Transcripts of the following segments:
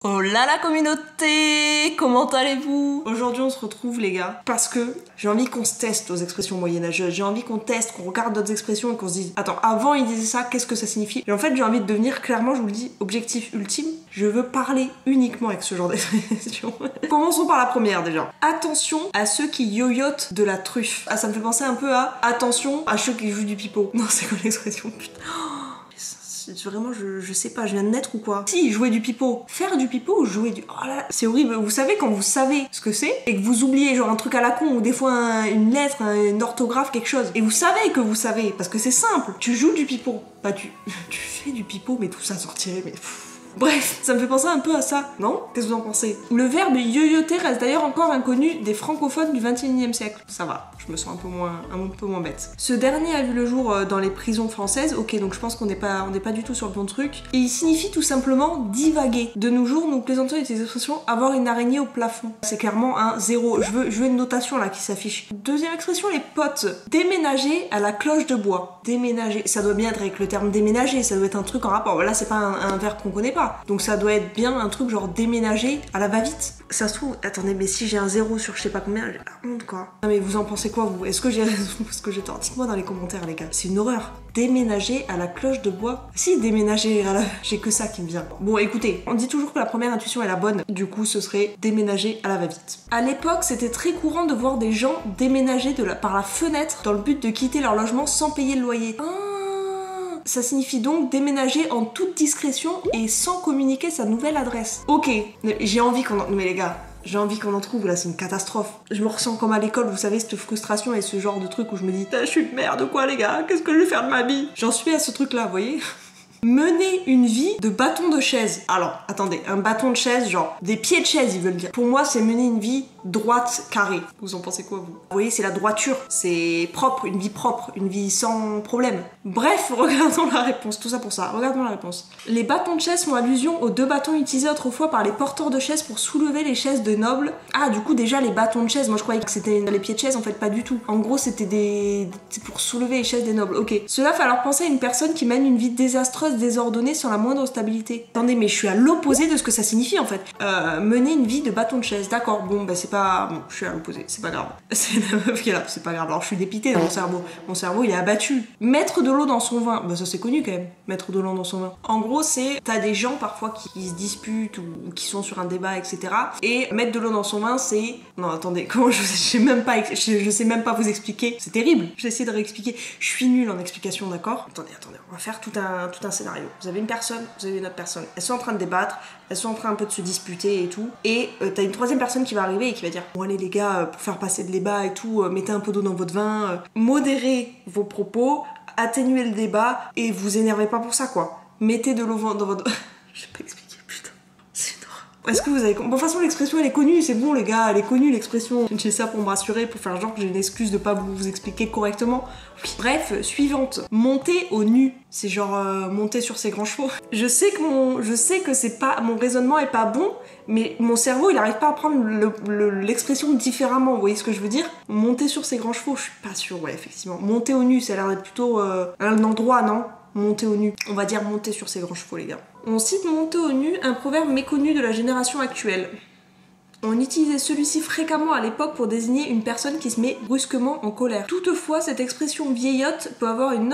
Oh là la communauté, comment allez-vous? Aujourd'hui on se retrouve les gars parce que j'ai envie qu'on se teste aux expressions moyenâgeuses, j'ai envie qu'on teste, qu'on regarde d'autres expressions et qu'on se dise attends, avant il disait ça, qu'est-ce que ça signifie? Et en fait j'ai envie de devenir clairement, je vous le dis, objectif ultime, je veux parler uniquement avec ce genre d'expression. Commençons par la première déjà. Attention à ceux qui yoyotent de la truffe. Ah, ça me fait penser un peu à attention à ceux qui jouent du pipeau. Non, c'est quoi l'expression? Putain. Vraiment, je sais pas, je viens de naître ou quoi? Si, jouer du pipeau. Faire du pipeau ou jouer du... Oh là, c'est horrible. Vous savez quand vous savez ce que c'est et que vous oubliez genre un truc à la con ou des fois une lettre, une orthographe, quelque chose. Et vous savez que vous savez parce que c'est simple. Tu joues du pipeau. Bah tu fais du pipeau mais tout ça sortirait mais... Bref, ça me fait penser un peu à ça, non? Qu'est-ce que vous en pensez? Le verbe yoyoter reste d'ailleurs encore inconnu des francophones du 21e siècle. Ça va, je me sens un peu moins bête. Ce dernier a vu le jour dans les prisons françaises. Ok, donc je pense qu'on n'est pas du tout sur le bon truc. Et il signifie tout simplement divaguer. De nos jours, nous plaisantons avec ces expressions avoir une araignée au plafond. C'est clairement un 0. Je veux une notation là qui s'affiche. Deuxième expression, les potes. Déménager à la cloche de bois. Déménager, ça doit bien être avec le terme déménager, ça doit être un truc en rapport. Là, c'est pas un verbe qu'on connaît pas. Donc ça doit être bien un truc genre déménager à la va-vite. Ça se trouve, attendez, mais si j'ai un 0 sur je sais pas combien, j'ai la honte quoi. Non mais vous en pensez quoi vous? Est-ce que j'ai raison? Est-ce que j'ai tort? Dites-moi dans les commentaires les gars. C'est une horreur. Déménager à la cloche de bois. Si, déménager à la... J'ai que ça qui me vient. Bon écoutez, on dit toujours que la première intuition est la bonne. Du coup ce serait déménager à la va-vite. À l'époque, c'était très courant de voir des gens déménager par la fenêtre dans le but de quitter leur logement sans payer le loyer. Ça signifie donc déménager en toute discrétion et sans communiquer sa nouvelle adresse. Ok, j'ai envie qu'on en... Mais les gars, j'ai envie qu'on en trouve, là c'est une catastrophe. Je me ressens comme à l'école, vous savez, cette frustration et ce genre de truc où je me dis je suis une merde quoi les gars, qu'est-ce que je vais faire de ma vie? J'en suis à ce truc là, vous voyez. Mener une vie de bâton de chaise. Alors, attendez, un bâton de chaise, genre des pieds de chaise, ils veulent dire. Pour moi, c'est mener une vie droite, carrée. Vous en pensez quoi, vous? Vous voyez, c'est la droiture. C'est propre, une vie sans problème. Bref, regardons la réponse. Tout ça pour ça. Regardons la réponse. Les bâtons de chaise font allusion aux deux bâtons utilisés autrefois par les porteurs de chaises pour soulever les chaises de nobles. Ah, du coup, déjà, les bâtons de chaise, moi je croyais que c'était les pieds de chaise, en fait, pas du tout. En gros, c'était pour soulever les chaises des nobles. Ok. Cela fait alors penser à une personne qui mène une vie désastreuse, désordonnée, sans la moindre stabilité. Attendez, mais je suis à l'opposé de ce que ça signifie en fait. Mener une vie de bâton de chaise. D'accord, bon, bah c'est pas... Bon, je suis à l'opposé, c'est pas grave. C'est la meuf qui est là, c'est pas grave. Alors je suis dépitée dans mon cerveau. Mon cerveau, il est abattu. Mettre de l'eau dans son vin. Bah ça c'est connu quand même, mettre de l'eau dans son vin. En gros, c'est... T'as des gens parfois qui se disputent ou qui sont sur un débat, etc. Et mettre de l'eau dans son vin, c'est... Non, attendez, comment je sais même pas vous expliquer. C'est terrible. Je vais essayer de réexpliquer. Je suis nulle en explication, d'accord? Attendez, on va faire tout un scénario. Vous avez une personne, vous avez une autre personne. Elles sont en train de débattre, elles sont en train un peu de se disputer et tout. Et t'as une troisième personne qui va arriver et qui va dire bon allez les gars, pour faire passer le débat et tout, mettez un peu d'eau dans votre vin, modérez vos propos, atténuez le débat et vous énervez pas pour ça quoi. Mettez de l'eau dans votre... Je vais pas expliquer, putain. C'est une horreur. Est-ce que vous avez... Bon, de toute façon l'expression elle est connue, c'est bon les gars, elle est connue l'expression. J'ai ça pour me rassurer, pour faire genre que j'ai une excuse de pas vous expliquer correctement. Bref, suivante. Monter au nu. C'est genre monter sur ses grands chevaux. Je sais que c'est pas... Mon raisonnement est pas bon, mais mon cerveau il arrive pas à prendre l'expression différemment, vous voyez ce que je veux dire? Monter sur ses grands chevaux, je suis pas sûre, ouais effectivement. Monter au nu, ça a l'air d'être plutôt un endroit, non? Monter au nu. On va dire monter sur ses grands chevaux les gars. On cite monter au nu, un proverbe méconnu de la génération actuelle. On utilisait celui-ci fréquemment à l'époque pour désigner une personne qui se met brusquement en colère. Toutefois, cette expression vieillotte peut avoir une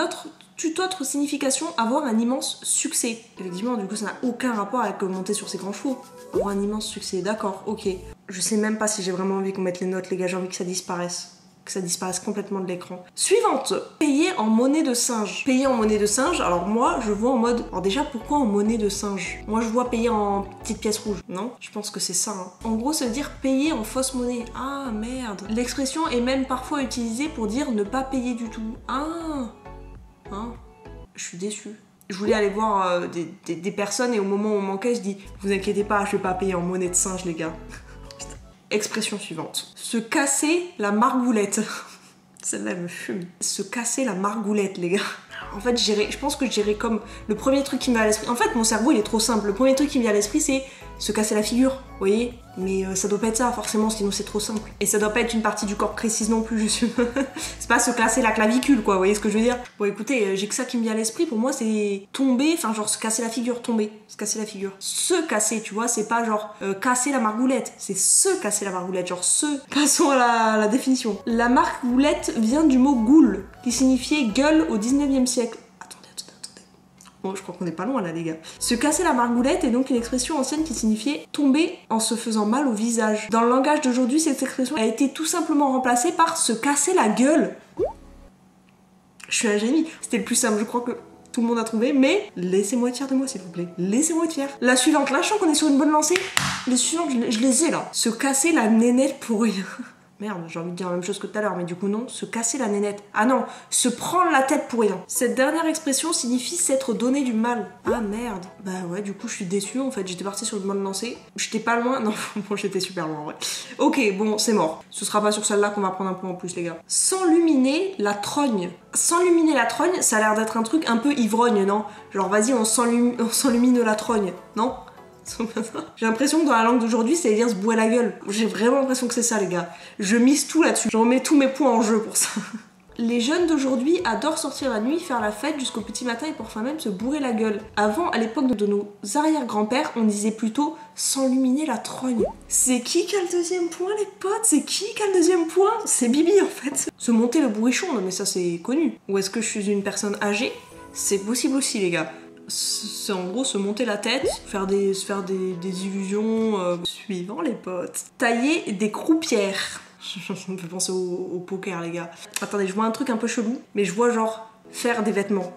toute autre signification, avoir un immense succès. Effectivement, du coup, ça n'a aucun rapport avec monter sur ses grands chevaux. Avoir un immense succès, d'accord, ok. Je sais même pas si j'ai vraiment envie qu'on mette les notes, les gars, j'ai envie que ça disparaisse. Que ça disparaisse complètement de l'écran. Suivante, payer en monnaie de singe. Payer en monnaie de singe, alors moi je vois en mode... Alors déjà pourquoi en monnaie de singe? Moi je vois payer en petites pièces rouges, non? Je pense que c'est ça. Hein. En gros ça veut dire payer en fausse monnaie. Ah merde. L'expression est même parfois utilisée pour dire ne pas payer du tout. Ah hein? Je suis déçue. Je voulais aller voir des personnes et au moment où on manquait je dis vous inquiétez pas, je vais pas payer en monnaie de singe les gars. Expression suivante. Se casser la margoulette. Celle-là, elle me fume. Se casser la margoulette, les gars. En fait, je pense que j'irai comme... Le premier truc qui me vient à l'esprit... En fait, mon cerveau, il est trop simple. Le premier truc qui me vient à l'esprit, c'est se casser la figure, vous voyez. Mais ça doit pas être ça, forcément, sinon c'est trop simple. Et ça doit pas être une partie du corps précise non plus, je suis... c'est pas se casser la clavicule, quoi, vous voyez ce que je veux dire? Bon, écoutez, j'ai que ça qui me vient à l'esprit, pour moi, c'est tomber, enfin, genre, se casser la figure, tomber, se casser la figure. Se casser, tu vois, c'est pas genre casser la margoulette, c'est se casser la margoulette, genre se. Passons à la définition. La margoulette vient du mot goule, qui signifiait gueule au 19e siècle. Bon, je crois qu'on est pas loin là, les gars. Se casser la margoulette est donc une expression ancienne qui signifiait tomber en se faisant mal au visage. Dans le langage d'aujourd'hui, cette expression a été tout simplement remplacée par se casser la gueule. Je suis un génie. C'était le plus simple, je crois que tout le monde a trouvé, mais laissez-moi être fier de moi, s'il vous plaît. Laissez-moi être fier. La suivante, là, je sens qu'on est sur une bonne lancée. Les suivantes, je les ai là. Se casser la nénette pour rien. Merde, j'ai envie de dire la même chose que tout à l'heure, mais du coup non, se casser la nénette. Ah non, se prendre la tête pour rien. Cette dernière expression signifie s'être donné du mal. Ah merde. Bah ouais, du coup je suis déçue en fait, j'étais partie sur une bonne lancée. J'étais pas loin, non, bon j'étais super loin en vrai. Ok, bon c'est mort. Ce sera pas sur celle-là qu'on va prendre un point en plus les gars. S'enluminer la trogne. S'enluminer la trogne, ça a l'air d'être un truc un peu ivrogne, non? Genre vas-y, on s'enlumine la trogne, non? J'ai l'impression que dans la langue d'aujourd'hui, c'est dire se bourrer la gueule. J'ai vraiment l'impression que c'est ça, les gars. Je mise tout là-dessus. J'en mets tous mes points en jeu pour ça. Les jeunes d'aujourd'hui adorent sortir la nuit, faire la fête jusqu'au petit matin et parfois même se bourrer la gueule. Avant, à l'époque de nos arrière-grands-pères, on disait plutôt s'enluminer la trogne. C'est qui a le deuxième point, les potes? C'est qui a le deuxième point? C'est Bibi, en fait. Se monter le bourrichon, non mais ça c'est connu. Ou est-ce que je suis une personne âgée? C'est possible aussi, les gars. C'est en gros se monter la tête, se faire des illusions suivant les potes. Tailler des croupières. Ça me fait penser au poker les gars. Attendez, je vois un truc un peu chelou, mais je vois genre faire des vêtements.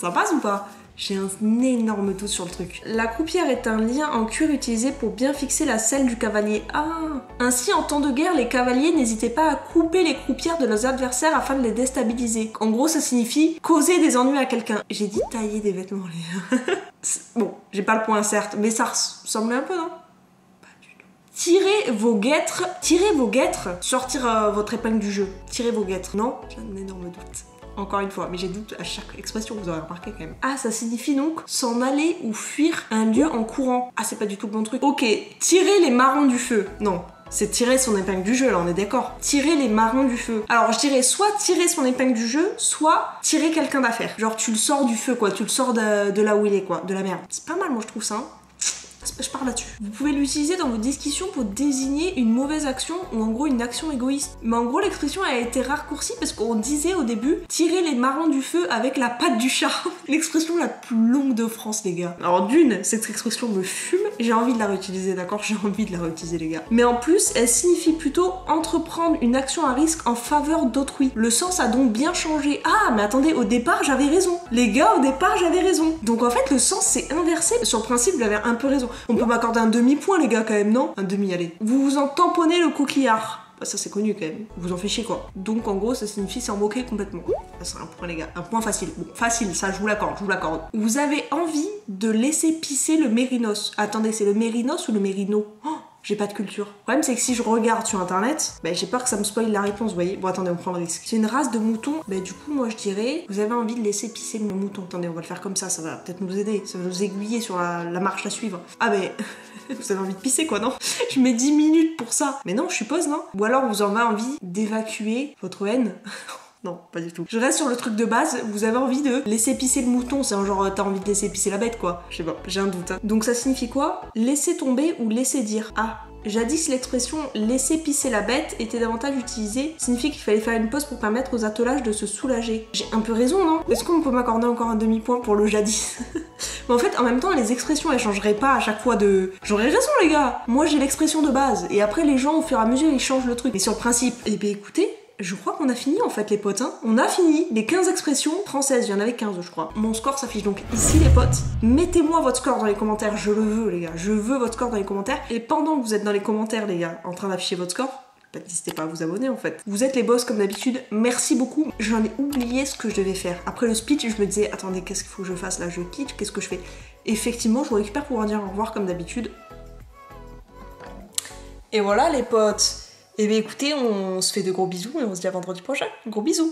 Ça passe ou pas? J'ai un énorme doute sur le truc. La croupière est un lien en cuir utilisé pour bien fixer la selle du cavalier. Ah! Ainsi, en temps de guerre, les cavaliers n'hésitaient pas à couper les croupières de leurs adversaires afin de les déstabiliser. En gros, ça signifie causer des ennuis à quelqu'un. J'ai dit tailler des vêtements, les gars. Bon, j'ai pas le point certes, mais ça ressemblait un peu, non? Pas du tout. Tirez vos guêtres, sortir votre épingle du jeu. Tirez vos guêtres. Non? J'ai un énorme doute. Encore une fois, mais j'ai doute à chaque expression, vous aurez remarqué quand même. Ah, ça signifie donc s'en aller ou fuir un lieu en courant. Ah, c'est pas du tout le bon truc. Ok, tirer les marrons du feu. Non, c'est tirer son épingle du jeu, là, on est d'accord. Tirer les marrons du feu. Alors, je dirais soit tirer son épingle du jeu, soit tirer quelqu'un d'affaire. Genre, tu le sors du feu, quoi. Tu le sors de là où il est, quoi. De la merde. C'est pas mal, moi, je trouve ça, hein. Je pars là-dessus. Vous pouvez l'utiliser dans vos discussions pour désigner une mauvaise action ou en gros une action égoïste. Mais en gros l'expression a été raccourcie parce qu'on disait au début tirer les marrons du feu avec la patte du chat. L'expression la plus longue de France les gars. Alors d'une, cette expression me fume, j'ai envie de la réutiliser, d'accord? J'ai envie de la réutiliser les gars. Mais en plus elle signifie plutôt entreprendre une action à risque en faveur d'autrui. Le sens a donc bien changé. Ah mais attendez, au départ j'avais raison. Les gars, au départ j'avais raison. Donc en fait le sens s'est inversé. Sur le principe j'avais un peu raison. On peut m'accorder un demi-point les gars quand même, non? Un demi, allez. Vous vous en tamponnez le coquillard. Bah ça c'est connu quand même. Vous en faites chier quoi. Donc en gros ça signifie s'en moquer complètement. Ça c'est un point les gars. Un point facile. Bon, facile, ça je vous l'accorde, je vous l'accorde. Vous avez envie de laisser pisser le mérinos. Attendez, c'est le mérinos ou le mérino? Oh, j'ai pas de culture. Le problème c'est que si je regarde sur internet, bah j'ai peur que ça me spoile la réponse, vous voyez. Bon attendez, on prend le risque. C'est une race de mouton. Bah du coup moi je dirais, vous avez envie de laisser pisser le mouton. Attendez, on va le faire comme ça va peut-être nous aider. Ça va nous aiguiller sur la marche à suivre. Ah mais... Vous avez envie de pisser quoi, non? Je mets 10 minutes pour ça. Mais non, je suppose, non? Ou alors vous en avez envie d'évacuer votre haine? Non, pas du tout. Je reste sur le truc de base, vous avez envie de laisser pisser le mouton, c'est un genre t'as envie de laisser pisser la bête quoi. Je sais pas, j'ai un doute. Hein. Donc ça signifie quoi? Laisser tomber ou laisser dire. Ah, jadis l'expression laisser pisser la bête était davantage utilisée, signifie qu'il fallait faire une pause pour permettre aux attelages de se soulager. J'ai un peu raison, non? Est-ce qu'on peut m'accorder encore un demi-point pour le jadis? Mais en fait, en même temps, les expressions elles changeraient pas à chaque fois de... J'aurais raison les gars. Moi j'ai l'expression de base, et après les gens au fur et à mesure ils changent le truc. Mais sur le principe, eh bien écoutez... Je crois qu'on a fini en fait les potes, hein. On a fini les 15 expressions françaises, il y en avait 15 je crois. Mon score s'affiche donc ici les potes. Mettez-moi votre score dans les commentaires, je le veux les gars. Je veux votre score dans les commentaires. Et pendant que vous êtes dans les commentaires les gars, en train d'afficher votre score, n'hésitez pas à vous abonner en fait. Vous êtes les boss comme d'habitude, merci beaucoup. J'en ai oublié ce que je devais faire. Après le speech, je me disais, attendez, qu'est-ce qu'il faut que je fasse là? Je quitte, qu'est-ce que je fais? Effectivement, je vous récupère pour vous dire au revoir comme d'habitude. Et voilà les potes. Et bien écoutez, on se fait de gros bisous et on se dit à vendredi prochain. Gros bisous.